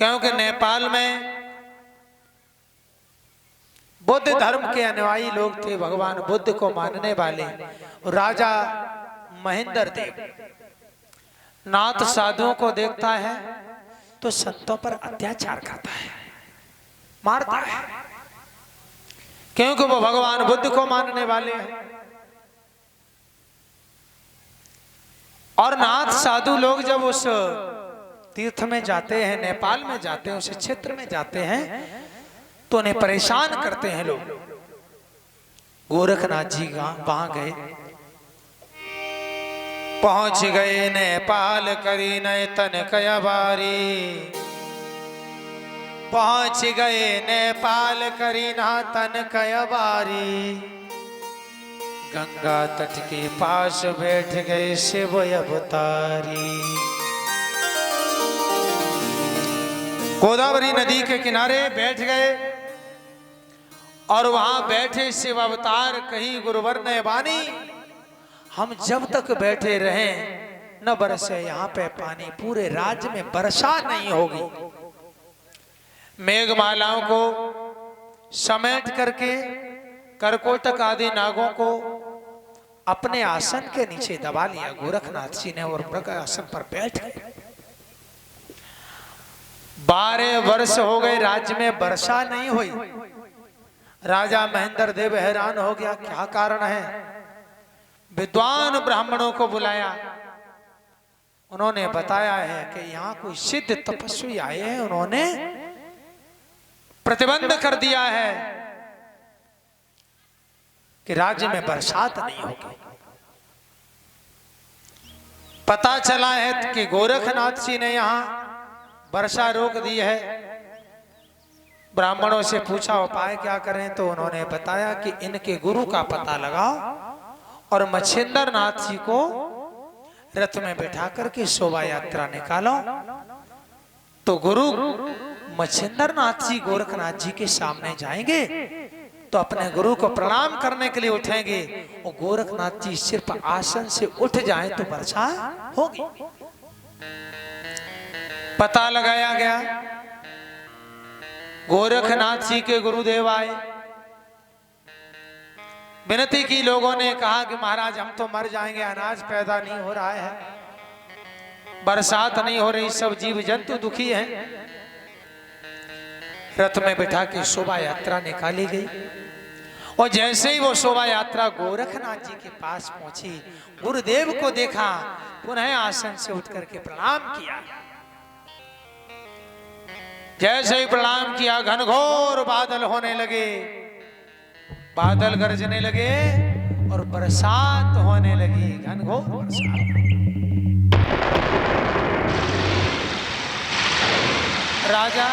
क्योंकि नेपाल में बुद्ध धर्म के अनुयायी लोग थे, भगवान बुद्ध को मानने वाले। राजा महेंद्र देव नाथ साधुओं को देखता है तो संतों पर अत्याचार करता है, मारता है, क्योंकि वो भगवान बुद्ध को मानने वाले हैं। और नाथ साधु लोग जब उस तीर्थ में जाते हैं, नेपाल में जाते हैं, उस क्षेत्र में जाते हैं, तो उन्हें परेशान करते हैं लोग। गोरखनाथ जी वहां गए, पहुंच गए नेपाल करी नए तन कया बारी, पहुंच गए नेपाल करी ना तन कया बारी, गंगा तट के पास बैठ गए शिव अवतारी। गोदावरी नदी के किनारे बैठ गए और वहां बैठे शिव अवतार कही गुरुवर ने वाणी, हम जब तक बैठे रहें न बरसे यहाँ पे पानी, पूरे राज्य में वर्षा नहीं होगी। मेघमालाओं को समेट करके करकोटक आदि नागों को अपने आसन के नीचे दबा लिया गोरखनाथ जी ने और मृग आसन पर बैठ गए। 12 वर्ष हो गए, राज्य में वर्षा नहीं हुई। राजा महेंद्र देव हैरान हो गया, क्या कारण है। विद्वान ब्राह्मणों को बुलाया, उन्होंने बताया है कि यहाँ कोई सिद्ध तपस्वी आए हैं, उन्होंने प्रतिबंध कर दिया है कि राज्य में बरसात नहीं होगी। पता चला है कि गोरखनाथ जी ने यहाँ वर्षा रोक दी है। ब्राह्मणों से पूछा उपाय क्या करें, तो उन्होंने बताया कि इनके गुरु का पता लगाओ और मच्छिंद्र नाथ जी को रथ में बैठा करके शोभा यात्रा निकालो। तो गुरु मच्छिंद्र नाथ जी गोरखनाथ जी के सामने जाएंगे तो अपने गुरु को प्रणाम करने के लिए उठेंगे और गोरखनाथ जी सिर्फ आसन से उठ जाए तो वर्षा होगी। पता लगाया गया, गोरखनाथ जी के गुरुदेव आए, विनती की। लोगों ने कहा कि महाराज हम तो मर जाएंगे, अनाज पैदा नहीं हो रहा है, बरसात नहीं हो रही, सब जीव जंतु दुखी हैं। रथ में बिठा के शोभा यात्रा निकाली गई और जैसे ही वो शोभा यात्रा गोरखनाथ जी के पास पहुंची, गुरुदेव को देखा, पुनः आसन से उठ करके प्रणाम किया। जैसे ही प्रणाम किया, घनघोर बादल होने लगे, बादल गरजने लगे और बरसात होने लगी, घनघोर बरसात। राजा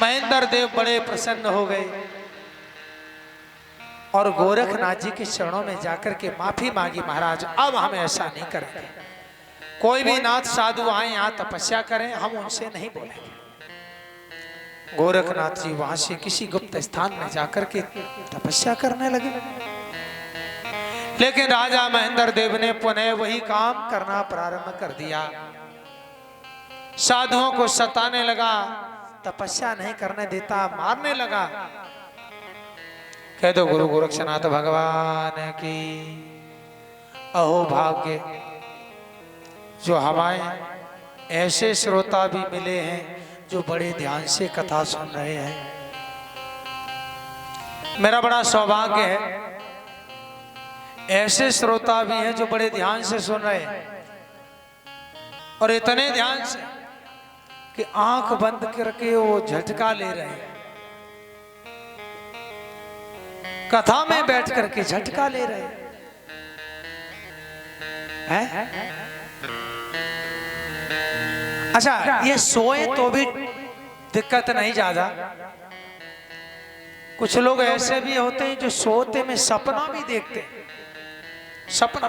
महेंद्र देव बड़े प्रसन्न हो गए और गोरखनाथ जी के चरणों में जाकर के माफी मांगी, महाराज अब हम ऐसा नहीं करेंगे, कोई भी नाथ साधु आए यहाँ तपस्या करें, हम उनसे नहीं बोलेंगे। गोरखनाथ जी वहां से किसी गुप्त स्थान में जाकर के तपस्या करने लगे। लेकिन राजा महेंद्र देव ने पुनः वही काम करना प्रारंभ कर दिया, साधुओं को सताने लगा, तपस्या नहीं करने देता, मारने लगा। कह दो गुरु गोरक्षनाथ भगवान की अहो भाग्य, जो हमारे ऐसे श्रोता भी मिले हैं जो बड़े ध्यान से कथा सुन रहे हैं। मेरा बड़ा सौभाग्य है, ऐसे श्रोता भी हैं जो बड़े ध्यान से सुन रहे हैं और इतने ध्यान से कि आंख बंद करके वो झटका ले रहे हैं, कथा में बैठ करके झटका ले रहे हैं। अच्छा, ये सोए तो भी दिक्कत नहीं ज्यादा, कुछ लोग ऐसे भी होते हैं जो सोते में सपना भी देखते हैं। सपना,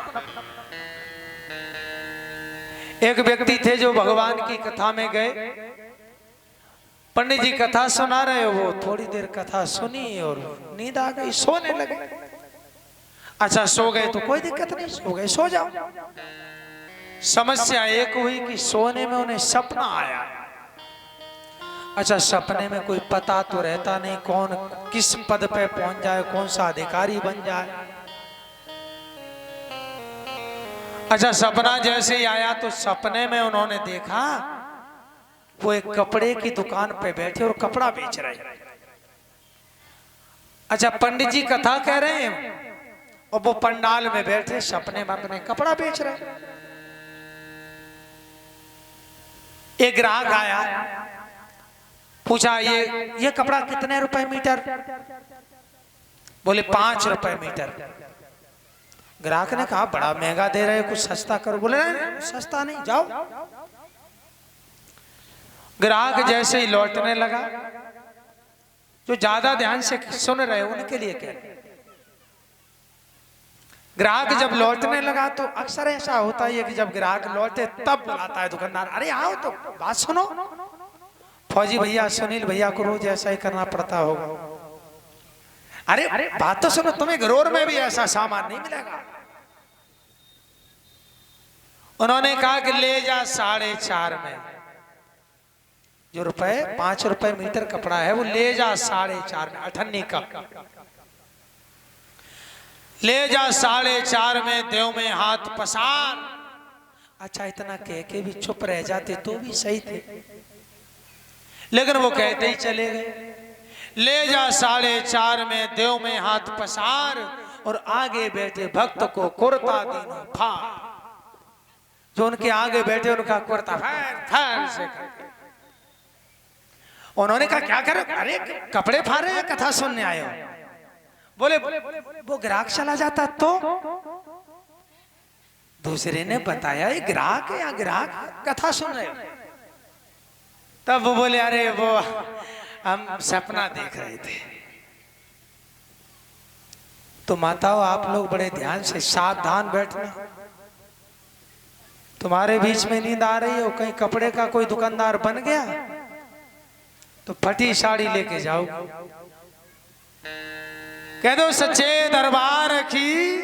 एक व्यक्ति थे जो भगवान की कथा में गए, पंडित जी कथा सुना रहे, वो थोड़ी देर कथा सुनी और नींद आ गई, सोने लगे। अच्छा सो गए तो कोई दिक्कत नहीं, सो गए, सो जाओ। समस्या एक हुई कि सोने में उन्हें सपना आया। अच्छा, सपने में कोई पता तो रहता नहीं कौन किस पद पे पहुंच जाए, कौन सा अधिकारी बन जाए। अच्छा, सपना जैसे ही आया तो सपने में उन्होंने देखा वो एक कपड़े की दुकान पे बैठे और कपड़ा बेच रहे हैं। अच्छा, पंडित जी कथा कह रहे हैं और वो पंडाल में बैठे सपने में अपने कपड़ा बेच रहे हैं। एक ग्राहक आया, पूछा ये कपड़ा कितने रुपए मीटर? बोले 5 रुपए मीटर। ग्राहक ने कहा बड़ा महंगा दे रहे, कुछ सस्ता करो। बोले सस्ता नहीं, जाओ। ग्राहक जैसे ही लौटने लगा, जो ज्यादा ध्यान से सुन रहे उनके लिए कह रहे। ग्राहक जब लौटने लगा तो अक्सर ऐसा होता है कि जब ग्राहक लौटे तब बुलाता है दुकानदार, अरे आओ तो बात सुनो। फौजी भैया, सुनील भैया को रोज ऐसा ही करना पड़ता होगा। अरे बात तो सुनो, तुम्हें घरोर में भी ऐसा सामान नहीं मिलेगा। उन्होंने कहा कि ले जा 4.5 में, जो 5 रुपए मीटर कपड़ा है वो ले जा 4.5 में, 98 का ले जा 4.5 में, देव में हाथ पसार। अच्छा, इतना कह के भी चुप रह जाते तो भी सही थे, लेकिन वो कहते ही चले गए। ले जा 4.5 में, देव में हाथ पसार, और आगे बैठे भक्त को कुर्ता दीनो फाड़। जो उनके आगे बैठे उनका कुर्ता फाड़ से करके उन्होंने कहा क्या करो? अरे कपड़े फाड़े या कथा सुनने आए हो? बोले वो ग्राहक चला जाता तो। दूसरे ने बताया ये ग्राहक है या ग्राहक कथा सुन रहे हो? तब वो बोले अरे वो हम सपना देख रहे थे। तो माताओं, आप लोग बड़े ध्यान से सावधान बैठना। तुम्हारे बीच में नींद आ रही हो, कहीं कपड़े का कोई दुकानदार बन गया तो फटी साड़ी लेके जाओ, कह दो सच्चे दरबार की,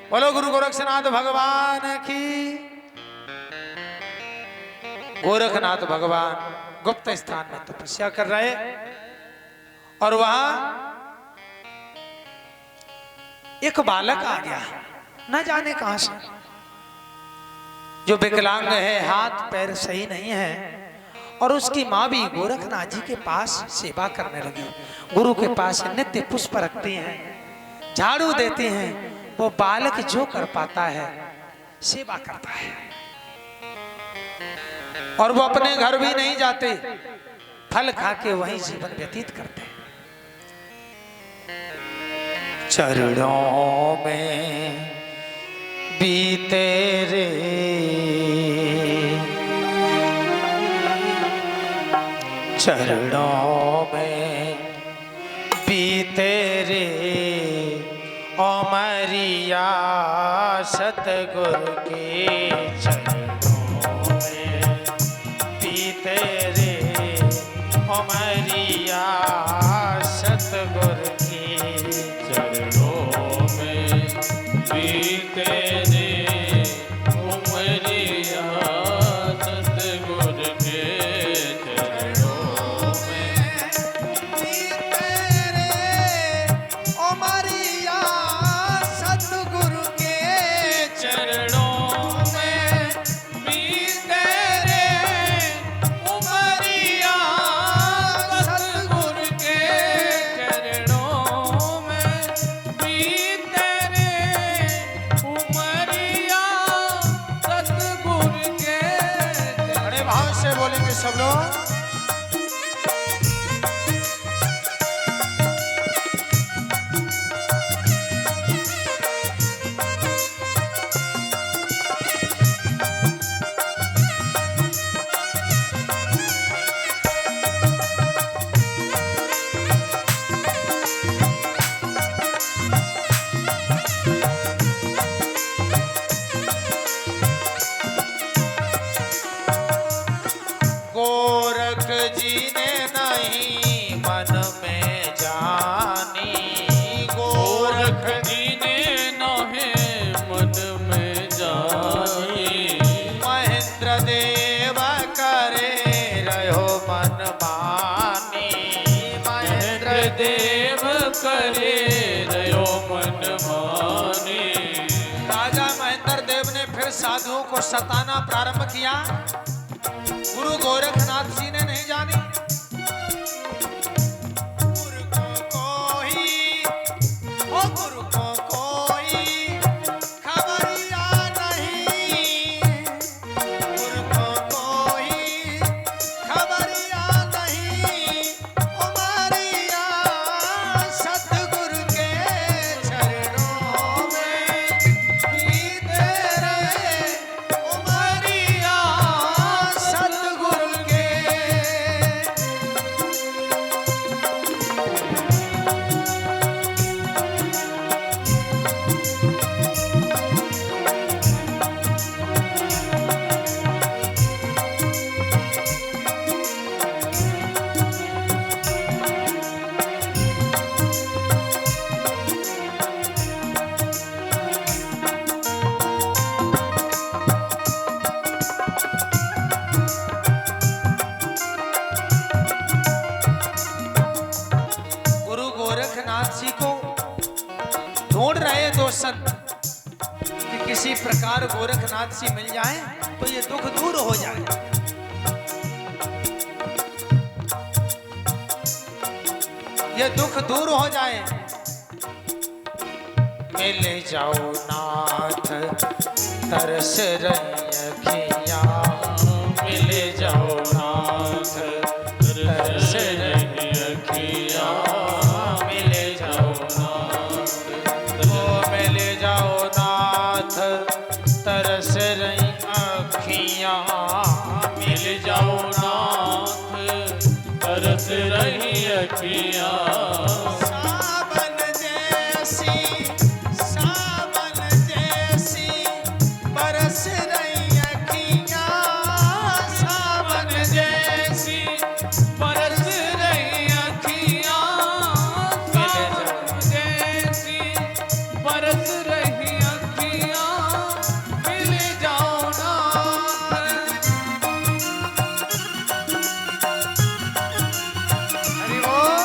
बोलो गुरु गोरक्षनाथ भगवान की। गोरखनाथ भगवान गुप्त स्थान में तपस्या कर रहे, और वहां एक बालक आ गया, न जाने कहां से, जो विकलांग है, हाथ पैर सही नहीं है। और उसकी माँ भी गोरखनाथ जी के पास सेवा करने लगी। गुरु के पास नित्य पुष्प रखती हैं, झाड़ू देती हैं। वो बालक जो कर पाता है सेवा करता है, और वो अपने घर भी नहीं जाते, फल खा के वहीं जीवन व्यतीत करते हैं। चरणों में बीते रे, चरणों में बीते रे अमरिया सतगुरु के चरणों में बीते रे अमरिया सतगुरु के चरणों में बीते रे अमरिया सतगुरु के चरणों में बीते रे अमरिया सतगुरु के चरणों में बीते रे अमरिया सतगुरु के चरणों में बीते रे अमरिया सतगुरु के। बड़े भाव से बोलेंगे सब लोग। गोरख जी ने नहीं मन में जानी, गोरख जी ने नहीं मन में जानी, साधुओं को सताना प्रारंभ किया। गुरु गोरखनाथ जी ने नहीं जानी। गुरु को कोई, ओ गुरु को कोई खबरिया नहीं, गुरु को कोई खबरिया नहीं, उमरिया सतगुरु के चरणों में बीते रहे, उमरिया सतगुरु के। गुरु गोरखनाथ जी को ढूंढ रहे दो संत कि किसी प्रकार गोरखनाथ जी मिल जाएं तो ये दुख दूर हो जाए। ये दुख दूर हो जाए। मिल जाओ नाथ तरस रही अखियां, मिल जाओ नाथ तरस रही अखियां, मिल जाओ नाथ, ओ मिल जाओ नाथ तरस रही अखियां, मिल जाओ नाथ तरस रही अखियां। सावन जैसी, सावन जैसी बरस रही अखियां, सावन जैसी बरस रही अखियां, सावन जैसी बरस रही अखियां, मिल जाओ नाथ। हरि बोल।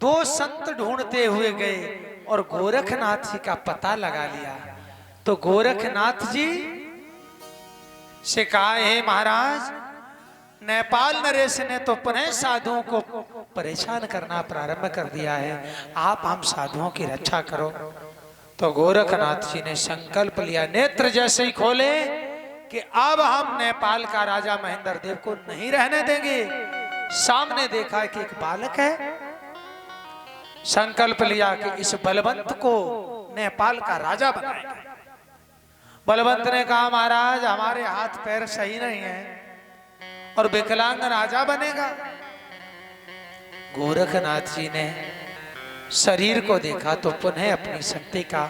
दो संत ढूंढते हुए गए और गोरखनाथ जी का पता लगा लिया। तो गोरखनाथ जी से कहा, हे महाराज, नेपाल नरेश ने तो पुनः साधुओं को परेशान करना प्रारंभ कर दिया है, आप हम साधुओं की रक्षा करो। तो गोरखनाथ जी ने संकल्प लिया, नेत्र जैसे ही खोले कि अब हम नेपाल का राजा महेंद्र देव को नहीं रहने देंगे। सामने देखा कि एक बालक है। संकल्प लिया कि इस बलवंत को नेपाल का राजा बनाएंगे। बलवंत ने कहा, महाराज हमारे हाथ पैर सही नहीं है और विकलांग राजा बनेगा। गोरखनाथ जी ने शरीर को देखा तो पुनः अपनी शक्ति का